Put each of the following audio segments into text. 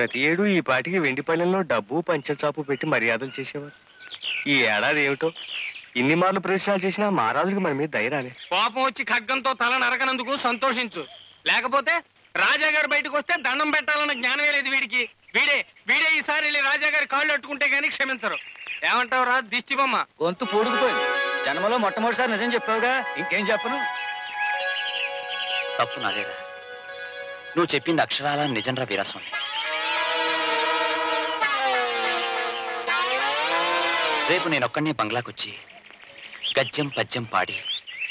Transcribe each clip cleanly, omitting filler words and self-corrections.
ప్రతి ఏడు ఈ పాటికి వెండిపల్లెంలో డబ్బు పంచెల చాపు పెట్టి మర్యాదలు చేసేవారు. ఈ ఏడాది ఏమిటో ఇన్ని మార్లు ప్రదర్శనలు చేసినా మహారాజుకి మన మీద ధైర్యాలే. కోపం వచ్చి ఖడ్గంతో తల నరకనందుకు సంతోషించు. లేకపోతే రాజాగారు బయటకు వస్తే దండం పెట్టాలన్న జ్ఞానమే లేదు వీడికి. వీడే ఈసారి వెళ్ళి రాజాగారి కాళ్ళు అట్టుకుంటే గానీ క్షమించరు. ఏమంటావు రా దిష్టి బొమ్మ? గొంతు పూడుకుపోయింది. జన్మలో మొట్టమొదటిసారి నిజం చెప్పావుగా, ఇంకేం చెప్పను. తప్పు నాదేరా. నువ్వు చెప్పింది అక్షరాల నిజంరా వీరాస్వామి. రేపు నేనొక్కడినే బంగ్లాకొచ్చి గద్యం పద్యం పాడి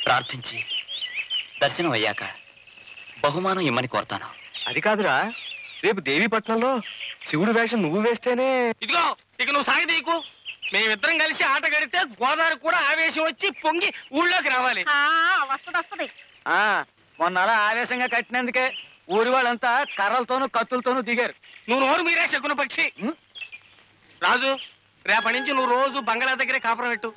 ప్రార్థించి దర్శనం అయ్యాక బహుమానం ఇమ్మని కోరతాను. అది కాదురా, రేపు దేవీపట్నంలో శివుడు వేషం నువ్వు వేస్తేనే. ఇదిగో ఇక నువ్వు సాగదీకు. మేమిద్దరం కలిసి ఆట గడితే గోదావరి కూడా ఆవేశం వచ్చి పొంగి ఊళ్ళోకి రావాలి. వస్తది. మొన్న అలా ఆవేశంగా కట్టినందుకే ఊరి వాళ్ళంతా కర్రలతోనూ కత్తులతోనూ దిగారు. నువ్వు నోరు మీరే శకున పక్షి. రాజు, రేపటి నుంచి నువ్వు రోజు బంగ్లా దగ్గరే కాపురం పెట్టు.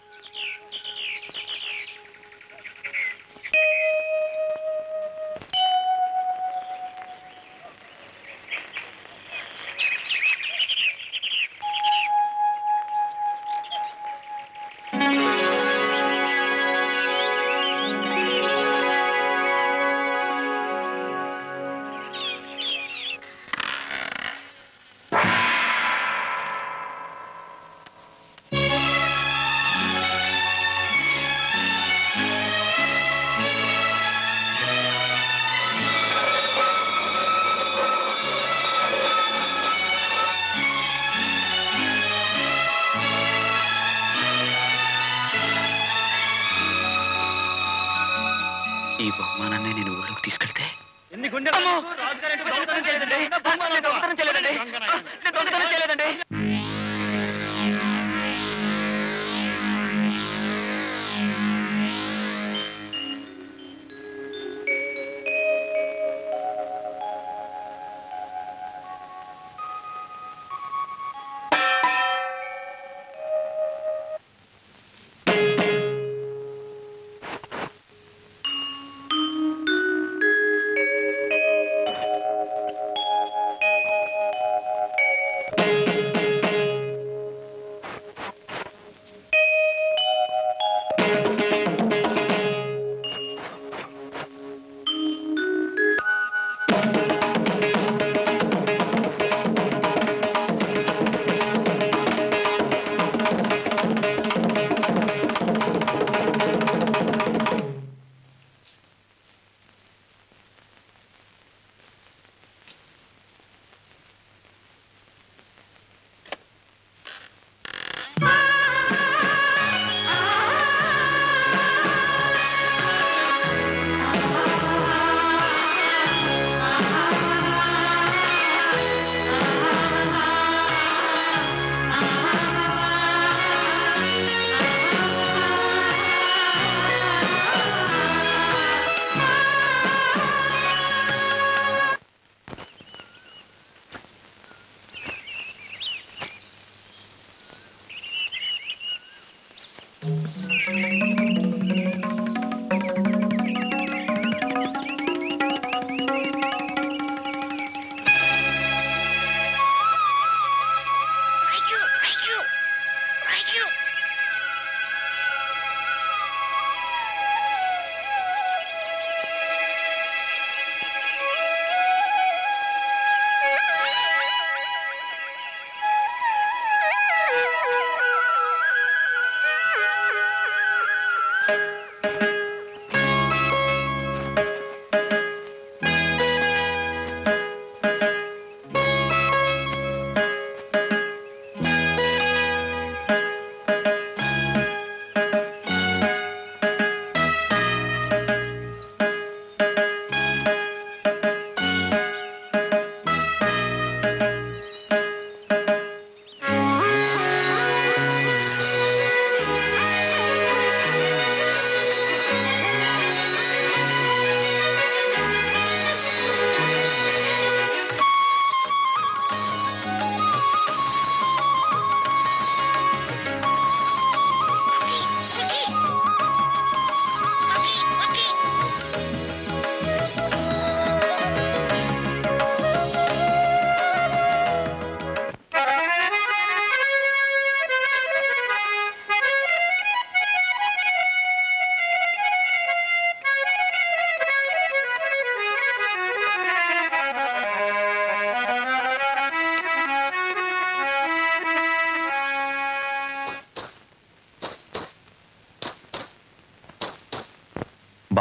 ఈ బహుమానాన్ని నేను ఊళ్ళోకి తీసుకెళ్తే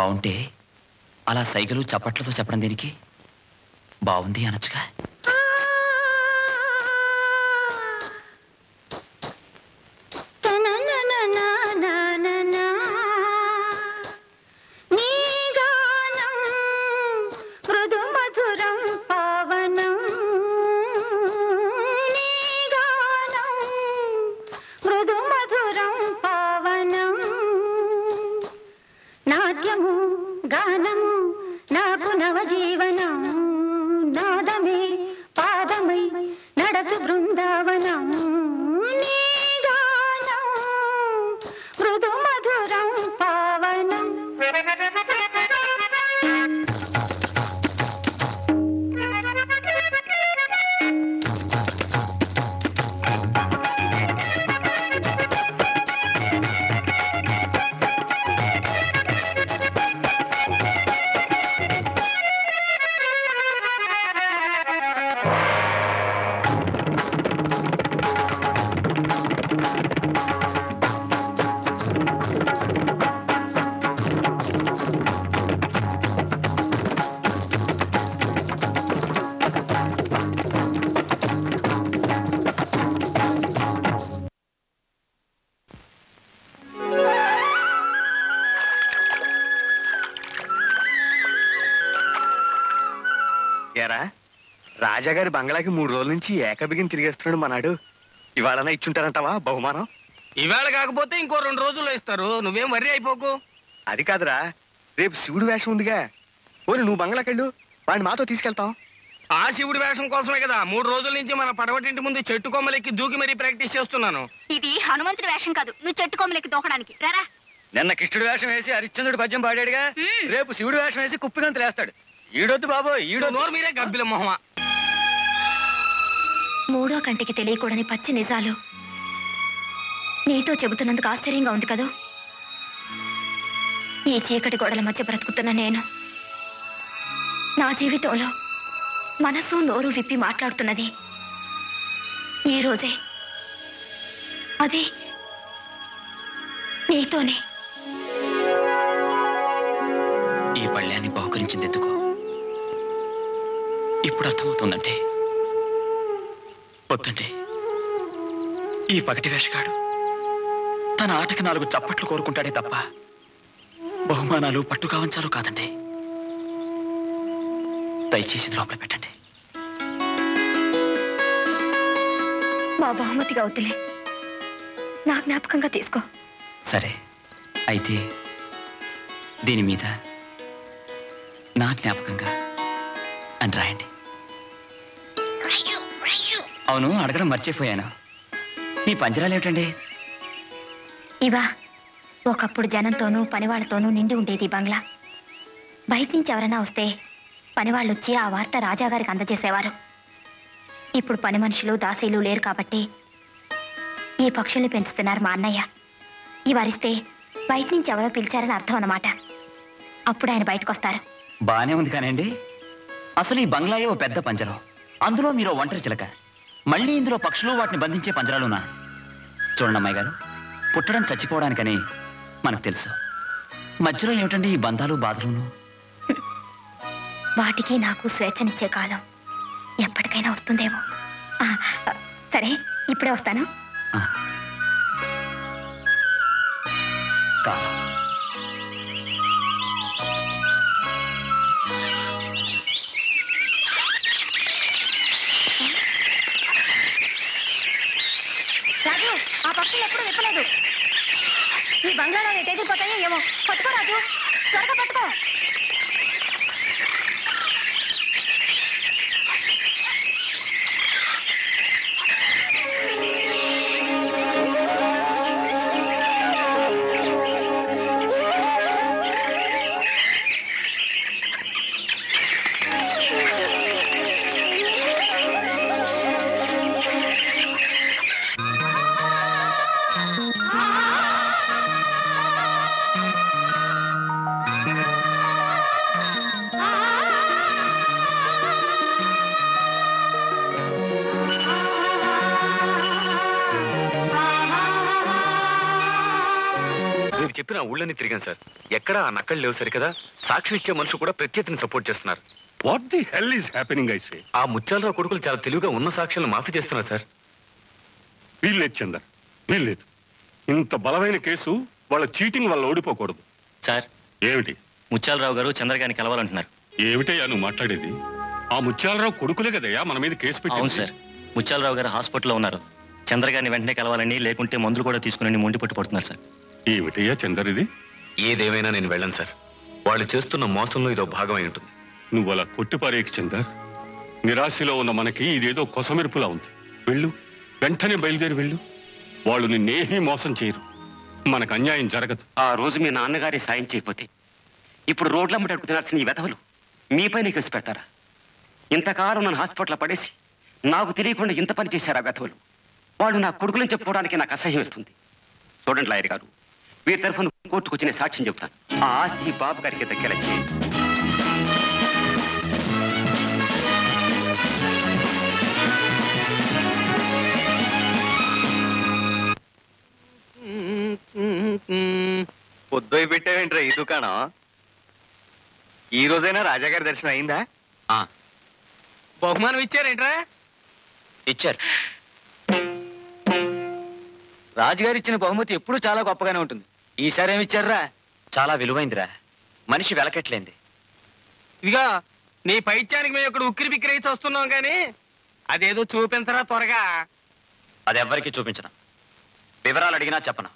బాగుంటే అలా సైగలు చప్పట్లతో చెప్పడం దేనికి? బాగుంది అనొచ్చుగా. ఎరా రాజాగారి బంగ్లాకి 3 రోజుల నుంచి ఏకబిగిని తిరిగేస్తున్నాడు మనాడు. ఇవాళనా ఇచ్చుంటారంటావా బహుమానం? ఈవేళ కాకపోతే ఇంకో 2 రోజుల్లో ఇస్తారు. నువ్వేం వర్రీ అయిపోకు. అది కాదురా, రేపు శివుడి వేషం ఉందిగా. పోనీ నువ్వు బంగ్లాకెళ్ళు, వాడిని మాతో తీసుకెళ్తాం. ఆ శివుడి వేషం కోసమే కదా 3 రోజుల నుంచి మన పడవటింటి ముందు చెట్టు కొమ్మలెక్కి దూకి మరీ ప్రాక్టీస్ చేస్తున్నాను. ఇది హనుమంతుడి వేషం కాదు, నువ్వు చెట్టు కొమ్మలెక్కి దూకడానికి రారా. నిన్న కిష్టుడు వేషం వేసి హరిశ్చంద్రుడు పద్యం పాడాడుగా, రేపు శివుడు వేషం వేసి కుప్పిగంతులు వేస్తాడు. ఈడొద్దు బాబో, ఈడో నోరు మీరే గబ్బిల మొహమా. మూడో కంటికి తెలియకూడని పచ్చి నిజాలు నీతో చెబుతున్నందుకు ఆశ్చర్యంగా ఉంది కదూ. ఈ చీకటి గోడల మధ్య బ్రతుకుతున్న నేను నా జీవితంలో మనసు నోరు విప్పి మాట్లాడుతున్నది ఈ రోజే. అది నీతోనే. ఈ పళ్ళ్యాన్ని బహుకరించింది ఎందుకు ఇప్పుడు అర్థమవుతుందంటే, వద్దంటే ఈ పగటి వేషగాడు తన ఆటకి 4 చప్పట్లు కోరుకుంటాడే తప్ప బహుమానాలు పట్టుకావంచాలు కాదండి. దయచేసి లోపల పెట్టండి. మా బహుమతిగా అవుతులే, నా జ్ఞాపకంగా తీసుకో. సరే, అయితే దీని మీద నా జ్ఞాపకంగా అని రాయండి. అవును, అడగడం మర్చిపోయాను. మీ పంజరాలు ఏమిటండి? ఇవా ఒకప్పుడు జనంతోనూ పనివాళ్లతోనూ నిండి ఉండేది ఈ బంగ్లా. బయట నుంచి ఎవరైనా వస్తే పనివాళ్ళు వచ్చి ఆ వార్త రాజాగారికి అందజేసేవారు. ఇప్పుడు పని మనుషులు దాసీలు లేరు కాబట్టి ఈ పక్షుల్ని పెంచుతున్నారు మా అన్నయ్య. ఈ వరిస్తే బయట నుంచి ఎవరో పిలిచారని అర్థం అన్నమాట. అప్పుడు ఆయన బయటకు వస్తారు. బానే ఉంది కానండి, అసలు ఈ బంగ్లాయే ఓ పెద్ద పంజరం. అందులో మీరు ఒంటరి చిలక, మళ్ళీ ఇందులో పక్షులు వాటిని బంధించే పంజరాలున్నా. చూడండి అమ్మాయి గారు, పుట్టడం చచ్చిపోవడానికని మనకు తెలుసు. మధ్యలో ఏమిటండి ఈ బంధాలు బాధలును? వాటికి నాకు స్వేచ్ఛనిచ్చే కాలం ఎప్పటికైనా వస్తుందేమో. సరే, ఇప్పుడే వస్తాను. కాలం రాజు, ఆ పక్షులు ఎప్పుడు విప్పలేదు. ఈ బంగ్లాలో ఎగిరిపోతాయో ఏమో. పట్టుకో రాజు, త్వరగా పట్టుకో. చెప్పిన ఆ ఊళ్ళని తిరిగాను సార్. ఎక్కడ ఆ నక్కలు లేవు సరికదా. సాక్ష్యం ఇచ్చే మనుషులు కూడా ప్రత్యర్థిని సపోర్ట్ చేస్తున్నారు. What the hell is happening I say? ఆ ముత్యాలరావు కొడుకులు చాలా తెలివిగా ఉన్న సాక్ష్యాలను మాఫీ చేస్తున్నారు సార్. వీల్లేదు చందర్, వీల్లేదు. ఇంత బలమైన కేసు వాళ్ళ చీటింగ్ వల్ల ఓడిపోకూడదు. సార్, ఏమిటి ముత్యాలరావు గారు చంద్రగారిని కలవాలంటున్నారు. ఏమిటయ్యా నువ్వు మాట్లాడేది? ఆ ముత్యాలరావు కొడుకులే కదయ్యా మన మీద కేసు అవును పెట్టి. సార్, ముత్యాలరావు గారు హాస్పిటల్లో ఉన్నారు. చంద్రగారిని వెంటనే కలవాలని, లేకుంటే మందులు కూడా తీసుకుని మొండి పట్టుపడుతున్నారు సార్. ఏమిటయ్యా చందర్ ఇది? ఏదేమైనా నేను వెళ్ళను సార్. వాళ్ళు చేస్తున్న మోసంలో ఇదో భాగమై ఉంటుంది. నువ్వు అలా కొట్టిపారేకి చందర్. నిరాశలో ఉన్న మనకి ఇదేదో కొసమెరుపులా ఉంది. వెళ్ళు, వెంటనే బయలుదేరి వెళ్ళు. వాళ్ళు నిన్నేమీ మోసం చేయరు. మనకు అన్యాయం జరగదు. ఆ రోజు మీ నాన్నగారి సాయం చేయకపోతే ఇప్పుడు రోడ్లమ్మట తినాల్సిన ఈ వెధవలు మీపైన కేసు పెడతారా? ఇంతకాలం నన్ను హాస్పిటల్లో పడేసి నాకు తెలియకుండా ఇంత పని చేశారు ఆ వెధవలు. వాళ్ళు నా కొడుకులని చెప్పుకోవడానికి నాకు అసహ్యం వేస్తుంది. చూడండి లాయర్ గారు, వీరి తరఫున కోర్టుకు వచ్చిన సాక్ష్యం చెబుతాను. ఆ ఆస్తి బాబు గారికి దక్కేలా చేయండి. పొద్దుయి పెట్టావేంట్రా ఈ దుకాణం? ఈ రోజైనా రాజాగారి దర్శనం అయిందా? బహుమానం ఇచ్చారేంట్రా? ఇచ్చారు. రాజుగారు ఇచ్చిన బహుమతి ఎప్పుడూ చాలా గొప్పగానే ఉంటుంది. ఈసారి ఏమి ఇచ్చారా? చాలా విలువైందిరా. మనిషి వెలకెట్లేంది. ఇదిగా నీ పైత్యానికి మేము ఇక్కడ ఉక్కిరి బిక్కిరి అయి వస్తున్నాం కానీ అదేదో చూపించరా త్వరగా. అది ఎవ్వరికీ చూపించను. వివరాలు అడిగినా చెప్పను.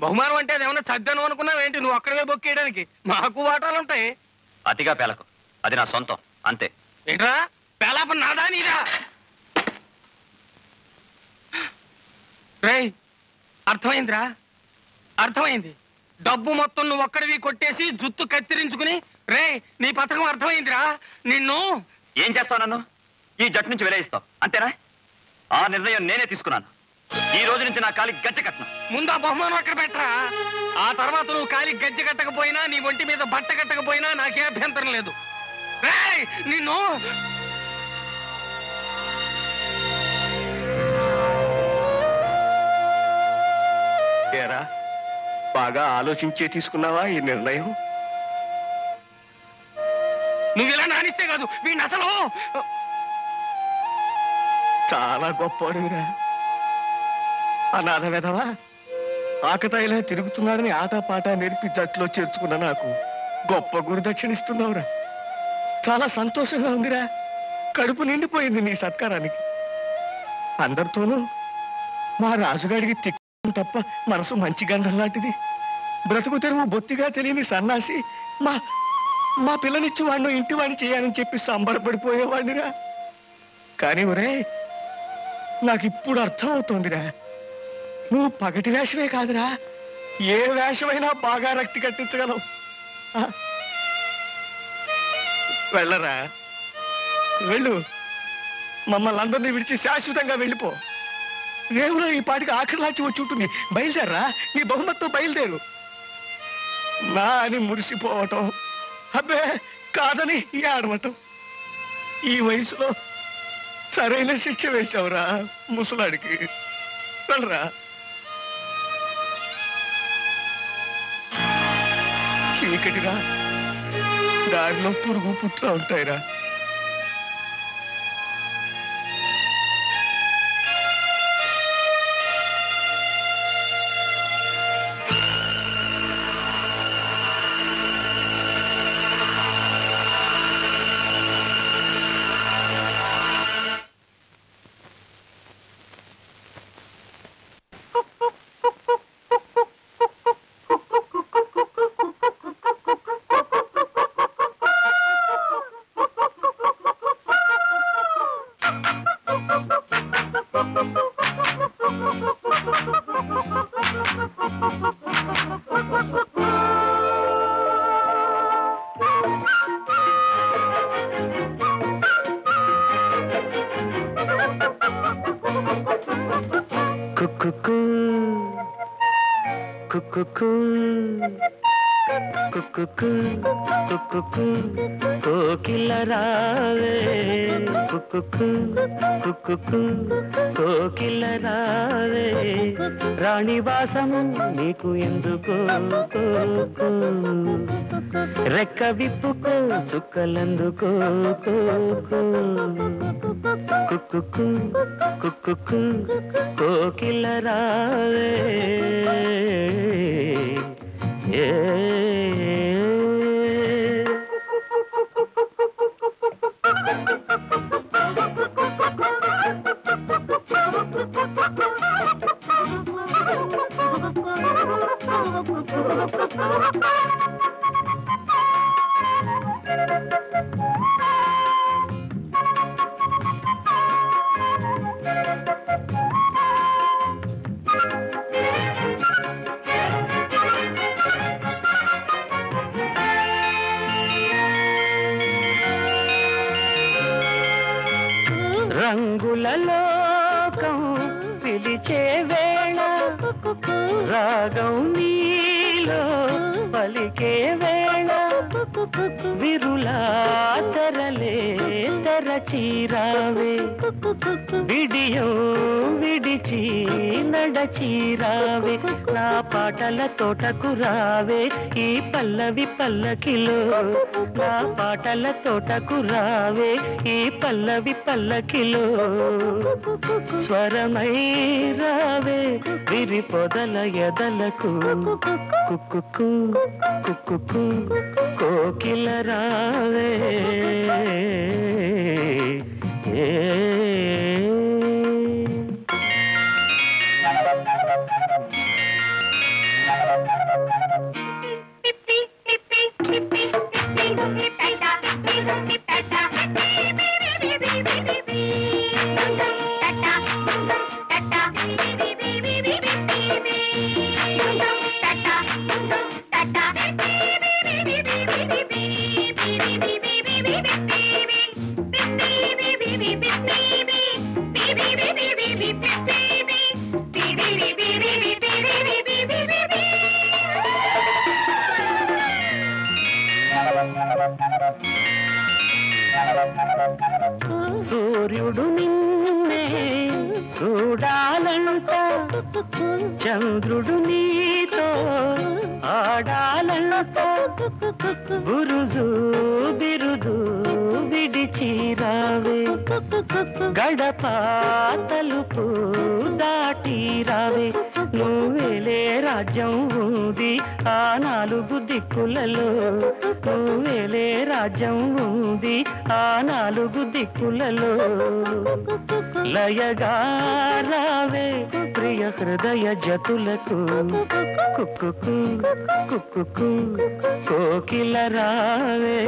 బహుమానం అంటే అదేమన్నా చద్దను అనుకున్నావేంటి? నువ్వు అక్కడవే బొక్కేయడానికి మాకు వాటాలు ఉంటాయి. అతిగా పేలకు. అది నా సొంతం అంతే. ఏంట్రా పేలాప నాదా నీదా? రేయ్, అర్థమైందిరా, అర్థమైంది. డబ్బు మొత్తం నువ్వు ఒక్కడివి కొట్టేసి జుత్తు కత్తిరించుకుని నీ పథకం అర్థమైందిరా. నిన్ను ఏం చేస్తావు? నన్ను ఈ జట్టు నుంచి విలయిస్తావు అంతేనా? ఆ నిర్ణయం నేనే తీసుకున్నాను. ఈ రోజు నుంచి నా కాలి గజ్జె కట్టను. ముందు ఆ బహుమానం అక్కడ పెట్టరా. ఆ తర్వాత నువ్వు కాలి గజ్జె కట్టకపోయినా, నీ ఒంటి మీద బట్ట కట్టకపోయినా నాకే అభ్యంతరం లేదు. రేయ్, నిన్ను ఏరా, బాగా ఆలోచించే తీసుకున్నావా ఈ నిర్ణయం? నువ్వు ఇలా నానిస్తే కాదు వీడిని అసలు. చాలా గొప్పవాడురా. అనాథ వెధవా ఆకతాయిలా తిరుగుతున్నాడని ఆటపాట నేర్పి జట్లో చేర్చుకున్న నాకు గొప్ప గురుదక్షిణ ఇస్తున్నావురా. చాలా సంతోషంగా ఉందిరా. కడుపు నిండిపోయింది నీ సత్కారానికి. అందరితోనూ మా రాజుగాడికి తిక్క తప్ప మనసు మంచి గంధం లాంటిది. బ్రతుకు తెరువు బొత్తిగా తెలియని సన్నాసి మా మా పిల్లనిచ్చి వాడిని ఇంటి వాడిని చేయాలని చెప్పి సంబరపడిపోయేవాడినిరా. కానీ ఒరే, నాకు ఇప్పుడు అర్థం అవుతోందిరా. నువ్వు పగటి వేషమే కాదురా, ఏ వేషమైనా బాగా రక్తి కట్టించగలవు. వెళ్ళరా, వెళ్ళు. మమ్మల్ని అందరినీ విడిచి శాశ్వతంగా వెళ్ళిపో. రేవులో ఈ పాటికి ఆఖరిలాచి వచ్చి ఉంటుంది. బయలుదేరరా, నీ బహుమతితో బయలుదేరు. నా అని మురిసిపోవటం, అబ్బే కాదని ఆడమటం. ఈ వయసులో సరైన శిక్ష వేశావురా ముసలాడికి. వెళ్ళరా. చీకటిరా, దారిలో పురుగు పుట్లా ఉంటాయిరా. కోకిల రావే కుక్కు కుక్కు కోకిల రావే రాణి వాసము నీకు ఎందుకో రెక్క విప్పుకో చుక్కలందుకో కుక్కు కుక్కు కోకిల రావే ఏ రంగుల లోకం పిలిచే వేళ రాగం నీలో పలికే వేళ విరులా తెరలే తెరచీరావే విడియో విడిచి నడచీరావే నా పాటల తోటకు రావే ఈ పల్లవి పల్లకిలో నా పాటల తోటకు రావే ఈ పల్లవి పల్లకిలో స్వరమై రావే విరి పొదల ఎదలకు కుక్కు కుక్కు కోకిల రావే ఏ సూర్యుడు నిన్నే చూడాలంట చంద్రుడు నీతో ఆడాలంట బురుజు బిరుదు విడిచిరావే గడప తలుపు దాటిరావే నువ్వేలే రాజ్యం ఉంది ఆ నాలుగు దిక్కులలో నువ్వేలే రాజ్యం ఉంది ఆ నాలుగు దిక్కులలో లయగారావే ప్రియ హృదయ జతులకు కుక్కు కుక్కు కోకిల రావే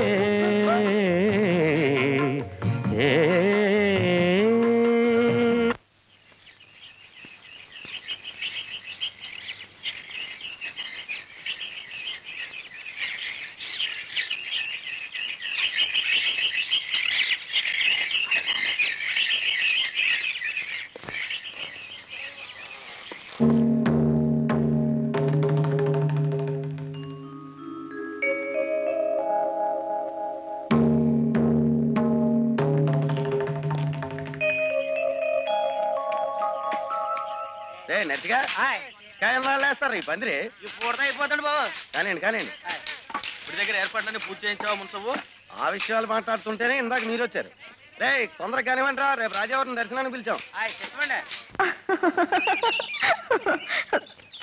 ఏ నచ్చిగా కాయం వేస్తారు ఈ పందిరి పూర్తి అయిపోతాడు బాబు. కానివ్వండి కానివ్వండి ఇప్పుడు దగ్గర ఏర్పాట్లన్నీ పూర్తి చేయించావా మున్సబు? ఆ విషయాలు మాట్లాడుతుంటేనే ఇందాక మీరు వచ్చారు. రే తొందరగా కానివ్వండి రా, రేపు రాజావారిని దర్శనానికి పిలిచాం. చెప్పండి.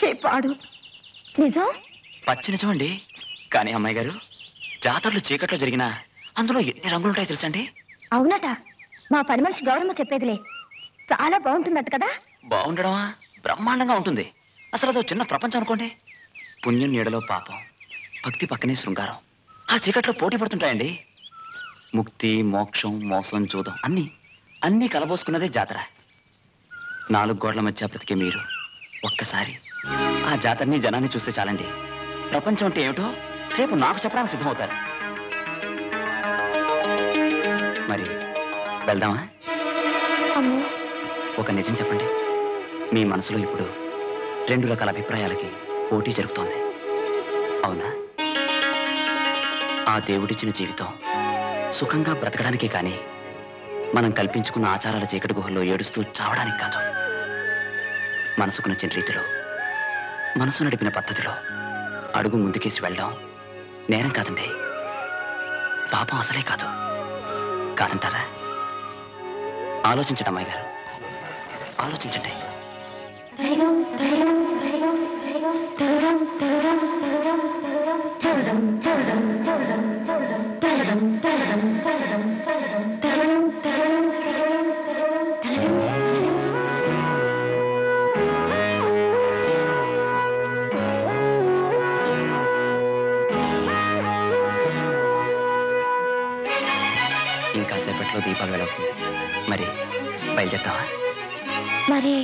చెప్పాడు నిజం పచ్చి నిజం అండి. కానీ అమ్మాయి గారు, జాతరలు చీకట్లో జరిగినా అందులో ఎన్ని రంగులుంటాయో తెలుసండి? అవునట, మా పని మనిషి గౌరమ్మ చెప్పేదిలే. చాలా బాగుంటుందట కదా? బాగుండడమా, బ్రహ్మాండంగా ఉంటుంది. అసలు అదో చిన్న ప్రపంచం అనుకోండి. పుణ్యం నీడలో పాపం, భక్తి పక్కనే శృంగారం. ఆ చీకట్లో పోటీ పడుతుంటాయండి. ముక్తి, మోక్షం, మోసం, జూదం అన్నీ కలబోసుకున్నదే జాతర. 4 గోడల మధ్య బ్రతికే మీరు ఒక్కసారి ఆ జాతరని జనాన్ని చూస్తే చాలండి. ప్రపంచం అంటే ఏమిటో రేపు నాకు చెప్పడానికి సిద్ధమవుతారు. మరి వెళ్దామా? ఒక నిజం చెప్పండి, మీ మనసులో ఇప్పుడు 2 రకాల అభిప్రాయాలకి పోటీ జరుగుతోంది, అవునా? ఆ దేవుడిచ్చిన జీవితం సుఖంగా బ్రతకడానికే కానీ మనం కల్పించుకున్న ఆచారాల చీకటి గుహల్లో ఏడుస్తూ చావడానికి కాదు, మనసుకు నచ్చిన రీతిలో, మనసు నడిపిన పద్ధతిలో అడుగు ముందుకేసి వెళ్ళడం నేరం కాదండి, పాపం అసలే కాదు. కాదంటారా? ఆలోచించండి అమ్మాయి గారు, ఆలోచించండి. ఇంకా సేపట్లో దీపాలు వెళవుతుంది, మరి బయలుదేరుతావా? మరి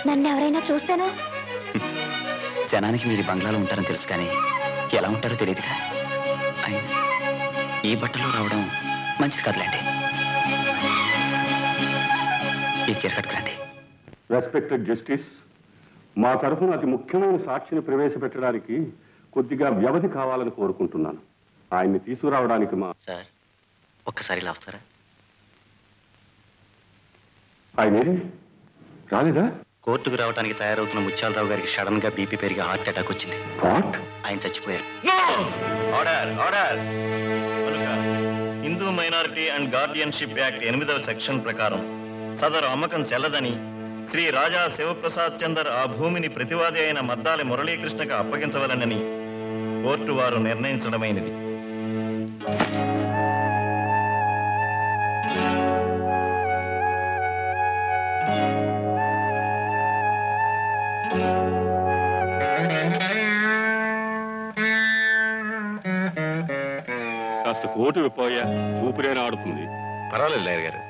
నన్ను ఎవరైనా చూస్తానా? జనానికి మీరు బంగ్లాలో ఉంటారని తెలుసు, కానీ ఎలా ఉంటారో తెలియదుగా. అయినా ఈ బట్టలో రావడం మంచిది కాదులేండి. ఈ చీర కట్టుకురండి. రెస్పెక్టెడ్ జస్టిస్, మా తరఫున అతి ముఖ్యమైన సాక్షిని ప్రవేశపెట్టడానికి కొద్దిగా వ్యవధి కావాలని కోరుకుంటున్నాను. ఆయన్ని తీసుకురావడానికి సార్ ఒక్కసారి ఇలా వస్తారా? ఆయన రాలేదా? కోర్టుకు రావడానికి తయారవుతున్న ముత్యాలరావు గారికి సడన్ గా బీపీ పెరిగి హార్ట్ అటాక్ వచ్చింది. ఆయన చచ్చిపోయారు. Order order. కనుక Hindu minority and guardianship act 8వ సెక్షన్ ప్రకారం సదరు అమ్మకం చెల్లదని శ్రీ రాజా శివప్రసాద్ చందర్ ఆ భూమిని ప్రతివాది అయిన మద్దాలి మురళీకృష్ణకు అప్పగించవలనని కోర్టు వారు నిర్ణయించడమైనది. కాస్త కోటు విప్పోయా, ఊపిరేనా ఆడుతుంది. పర్వాలేదు లాయర్ గారు,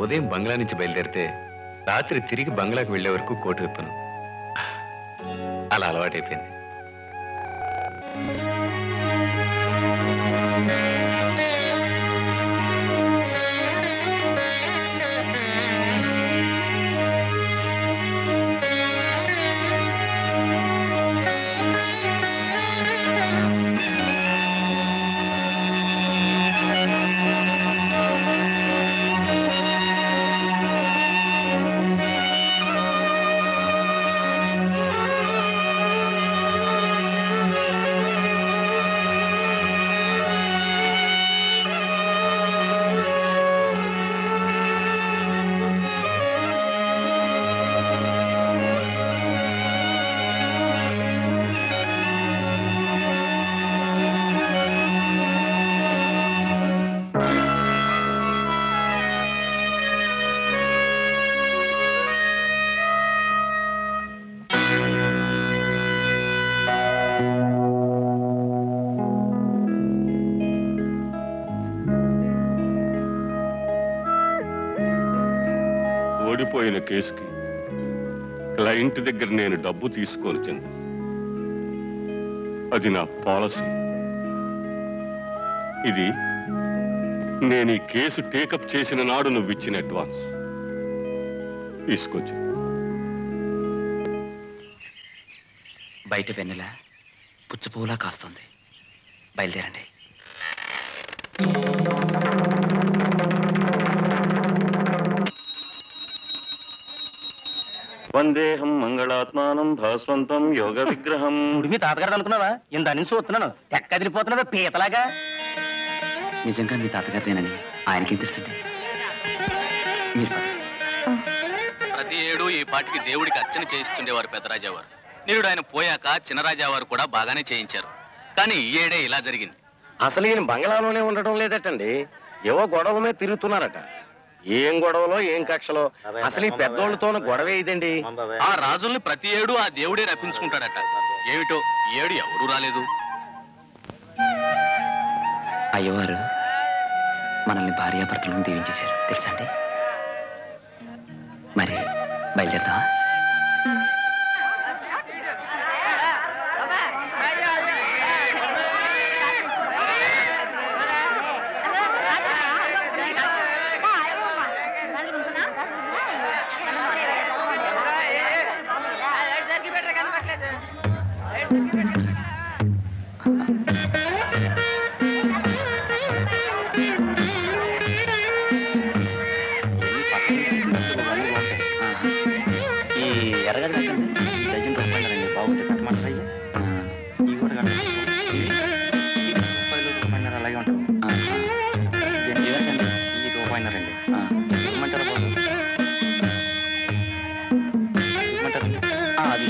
ఉదయం బంగ్లా నుంచి బయలుదేరితే రాత్రి తిరిగి బంగ్లాకు వెళ్లే వరకు కోటు విప్పను. అలా అలవాటైపోయింది. ఓడిపోయిన కేసుకి క్లయింట్ దగ్గర నేను డబ్బు తీసుకోను చంద్ర. అది నా పాలసీ. ఇది నేను ఈ కేసు టేకప్ చేసిన నాడు నువ్వు ఇచ్చిన అడ్వాన్స్. తీసుకోవచ్చు. బయట వెన్నెల పుచ్చపువ్వులా కాస్తుంది. బయలుదేరండి. వందేహం మంగళాత్మానం భాస్వంతం యోగ విగ్రహం. మీ తాతగారు అనుకున్నావా? ఇంత అని చూస్తున్నాను, ఎక్కదిరిపోతున్నావా పీతలాగా. నిజంగా మీ తాతగారిదేనని ఆయనకేం తెలుసండి. మీరు ప్రతి ఏడు ఈ పాటికి దేవుడికి అర్చన చేయిస్తుండేవారు పెద్దరాజావారు. నేడు ఆయన పోయాక చిన్నరాజావారు కూడా బాగానే చేయించారు. కానీ ఈ ఏడే ఇలా జరిగింది. అసలు ఈయన బంగ్లాలోనే ఉండటం లేదటండి, ఏవో గొడవల మీద తిరుగుతున్నారట. ఏం గొడవలో ఏం కక్షలో, అసలు ఈ పెద్దోళ్ళతో గొడవ ఇదండి. ఆ రాజుల్ని ప్రతి ఏడు ఆ దేవుడే రప్పించుకుంటాడట. ఏమిటో ఏడు ఎవరూ రాలేదు. అయ్యవారు మనల్ని భార్యాభర్తలను దీవించేశారు తెలుసా అండి. మరి బయలుదేరతావా? ఏమంటారు బాబు? ఏమంటారండి? అది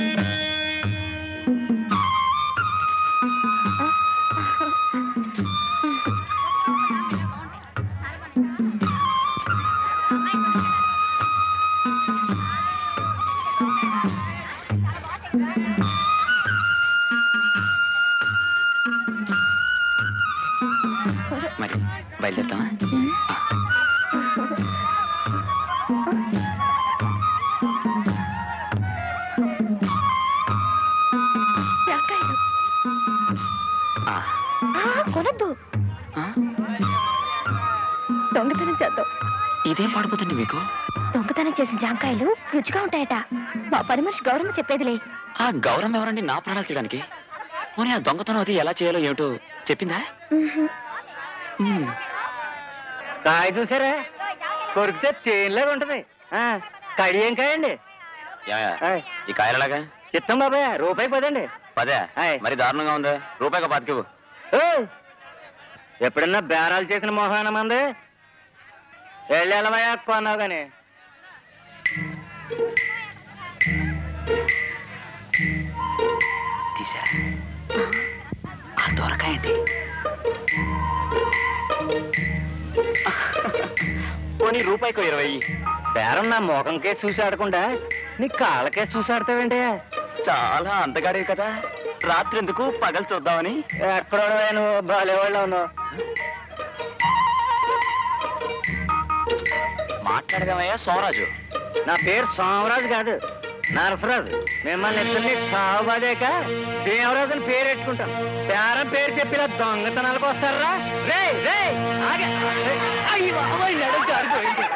మరి బయలుదేరుతామా? కొనద్దు, దొంగతనం చేద్దాం. ఇదేం పడిపోతుంది మీకు? దొంగతనం చేసిన జాంకాయలు రుచిగా ఉంటాయట. మా పని మనిషి గౌరమ్మ చెప్పేదిలే. ఆ గౌరవం ఎవరండి నా ప్రాణాలు తీయడానికి? పోనీ ఆ దొంగతనం అది ఎలా చేయాలో ఏమిటో చెప్పిందా? కాయ చూసారా, కొరికితే తేనెలాగా ఉంటది. కడి ఏం కాయండి ఈ కాయలలాగా? చిత్తం బాబాయ్, రూపాయి పదండి. పదే మరి దారుణంగా ఉందా? రూపాయిగా పాతికివ్వు. ఎప్పుడన్నా బేరాలు చేసిన మొహాన మంది వెళ్ళవయా కొన్నావు గాని. తీసారా? ఆ దొరకాయండి. పోనీ రూపాయికో 20. బేరం నా మొఖంకే చూసి ఆడకుండా నీ కాళ్ళకే చూసి ఆడతావేంటి? చాలా అందగాడే కదా, రాత్రి ఎందుకు పగలు చూద్దామని. ఎక్కడోడవే నువ్వు, బాలేవాళ్ళు ఉన్నావు. మాట్లాడదామయ్యా సోమరాజు. నా పేరు సోమరాజు కాదు, నరసరాజు. మిమ్మల్ని ఇద్దరిని సాగుబాదేక దేవరాజు అని పేరు పెట్టుకుంటాను. బేరం పేరు చెప్పి ఇలా దొంగతనాలకు వస్తారా? రే రే ఆగే. అయ్యి బాబోయ్, నడుం జారిపోయింది.